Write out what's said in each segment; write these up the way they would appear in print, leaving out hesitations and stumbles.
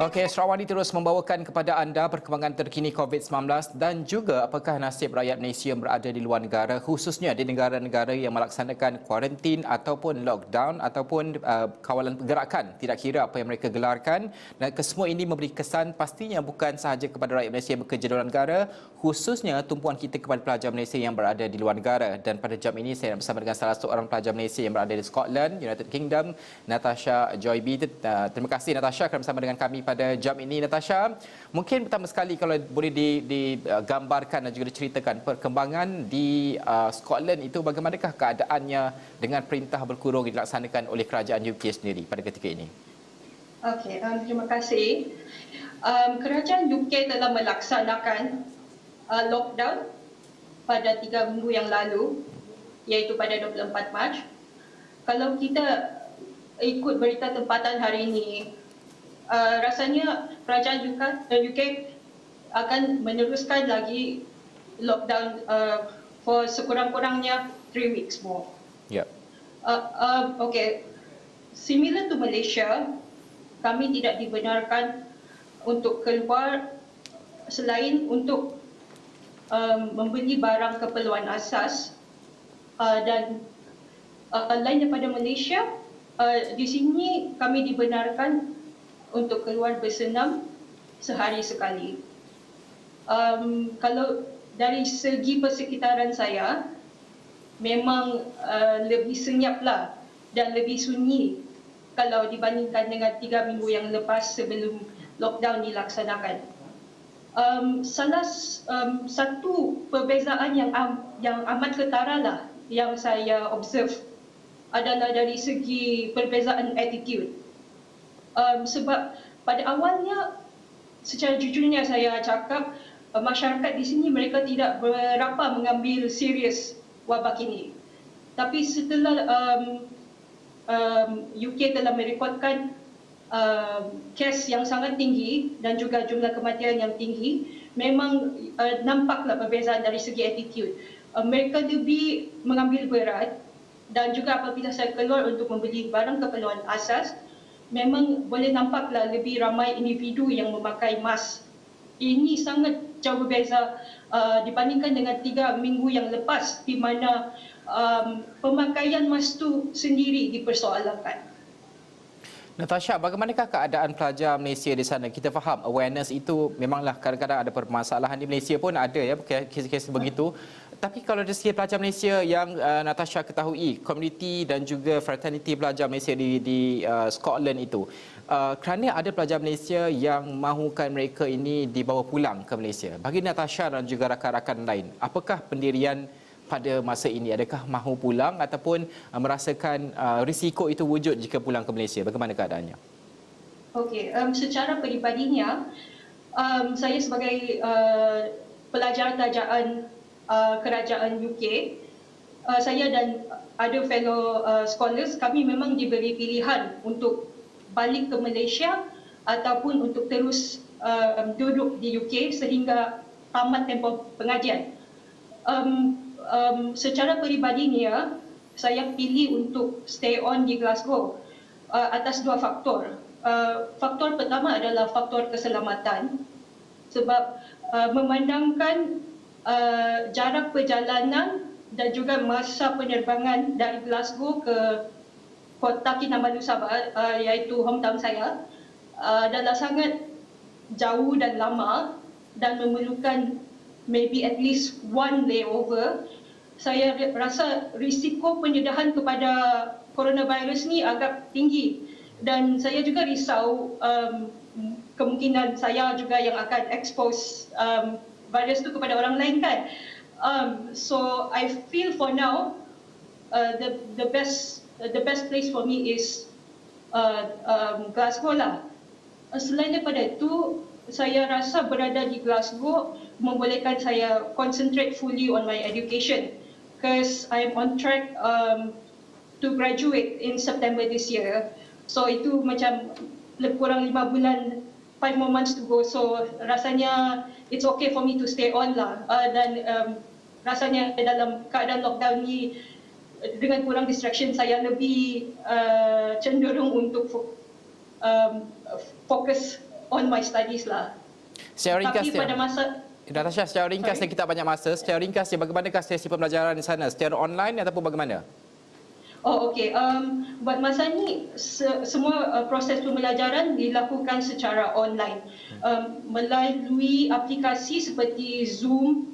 Okey, Sarawak terus membawakan kepada anda perkembangan terkini COVID-19 dan juga apakah nasib rakyat Malaysia yang berada di luar negara, khususnya di negara-negara yang melaksanakan kuarantin ataupun lockdown ataupun kawalan pergerakan, tidak kira apa yang mereka gelarkan. Dan kesemua ini memberi kesan pastinya bukan sahaja kepada rakyat Malaysia yang bekerja di luar negara, khususnya tumpuan kita kepada pelajar Malaysia yang berada di luar negara. Dan pada jam ini saya bersama dengan salah seorang pelajar Malaysia yang berada di Scotland, United Kingdom, Natasha Joyby. Terima kasih Natasha kerana bersama dengan kami pada jam ini. Natasha, mungkin pertama sekali kalau boleh digambarkan dan juga diceritakan perkembangan di Scotland itu, bagaimanakah keadaannya dengan perintah berkurung yang dilaksanakan oleh kerajaan UK sendiri pada ketika ini? Okey, terima kasih. Kerajaan UK telah melaksanakan lockdown pada 3 minggu yang lalu, iaitu pada 24 Mac. Kalau kita ikut berita tempatan hari ini, rasanya kerajaan UK akan meneruskan lagi lockdown for sekurang-kurangnya 3 weeks more. Ya. Okay, similar to Malaysia, kami tidak dibenarkan untuk keluar selain untuk membeli barang keperluan asas, dan lain daripada Malaysia, di sini kami dibenarkan untuk keluar bersenam sehari sekali. Kalau dari segi persekitaran saya, memang lebih senyaplah dan lebih sunyi kalau dibandingkan dengan 3 minggu yang lepas sebelum lockdown dilaksanakan. Satu perbezaan yang amat ketara lah yang saya observe adalah dari segi perbezaan attitude. Sebab pada awalnya, secara jujurnya saya cakap, masyarakat di sini mereka tidak berapa mengambil serius wabak ini. Tapi setelah UK telah merekodkan kes yang sangat tinggi dan juga jumlah kematian yang tinggi, memang nampaklah perbezaan dari segi attitude. Mereka lebih mengambil berat, dan juga apabila saya keluar untuk membeli barang keperluan asas, memang boleh nampaklah lebih ramai individu yang memakai mask. Ini sangat jauh berbeza dibandingkan dengan 3 minggu yang lepas, di mana pemakaian mask itu sendiri dipersoalkan. Natasha, bagaimanakah keadaan pelajar Malaysia di sana? Kita faham awareness itu memanglah kadang-kadang ada permasalahan di Malaysia pun ada ya, kes-kes begitu. Tapi kalau dari segi pelajar Malaysia yang Natasha ketahui, komuniti dan juga fraternity pelajar Malaysia di Scotland itu, kerana ada pelajar Malaysia yang mahukan mereka ini dibawa pulang ke Malaysia. Bagi Natasha dan juga rakan-rakan lain, apakah pendirian pada masa ini? Adakah mahu pulang ataupun merasakan risiko itu wujud jika pulang ke Malaysia? Bagaimana keadaannya? Okey, secara peribadinya, saya sebagai pelajar tajaan kerajaan UK, saya dan ada fellow scholars, kami memang diberi pilihan untuk balik ke Malaysia ataupun untuk terus duduk di UK sehingga tamat tempoh pengajian. Secara peribadinya, saya pilih untuk stay on di Glasgow atas 2 faktor. Faktor pertama adalah faktor keselamatan, sebab memandangkan jarak perjalanan dan juga masa penerbangan dari Glasgow ke Kota Kinabalu Sabah, iaitu hometown saya, adalah sangat jauh dan lama dan memerlukan maybe at least 1 layover. Saya rasa risiko pendedahan kepada coronavirus ni agak tinggi, dan saya juga risau kemungkinan saya juga yang akan expose virus itu kepada orang lain kan. So I feel for now the best place for me is Glasgow lah. Selain daripada itu, saya rasa berada di Glasgow membolehkan saya concentrate fully on my education, because I'm on track to graduate in September this year. So itu macam lebih kurang 5 bulan, 5 more months to go. So rasanya it's okay for me to stay on lah. Dan rasanya dalam keadaan lockdown ni, dengan kurang distraction, saya lebih cenderung untuk fokus on my studies lah. Secara ringkas, Tapi pada masa Natasha, secara ringkas Sorry? kita tak banyak masa. Secara ringkas, bagaimanakah sesi pembelajaran di sana? Secara online ataupun bagaimana? Oh, okey. Buat masa ni semua proses pembelajaran dilakukan secara online melalui aplikasi seperti Zoom,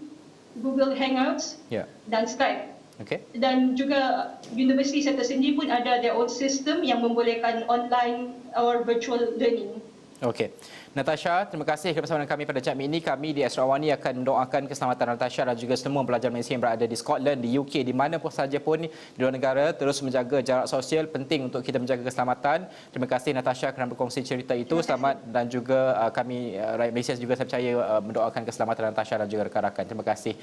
Google Hangouts Ya. dan Skype. Okey. Dan juga universiti saya tersendiri pun ada their own system yang membolehkan online or virtual learning. Okey. Natasha, terima kasih kerana bersama dengan kami pada jam ini. Kami di Asrawani akan mendoakan keselamatan Natasha dan juga semua pelajar Malaysia yang berada di Scotland, di UK, di mana pun saja pun di luar negara, terus menjaga jarak sosial. Penting untuk kita menjaga keselamatan. Terima kasih Natasha kerana berkongsi cerita itu. Selamat, dan juga kami rakyat Malaysia juga saya percaya mendoakan keselamatan Natasha dan juga rakan-rakan. Terima kasih.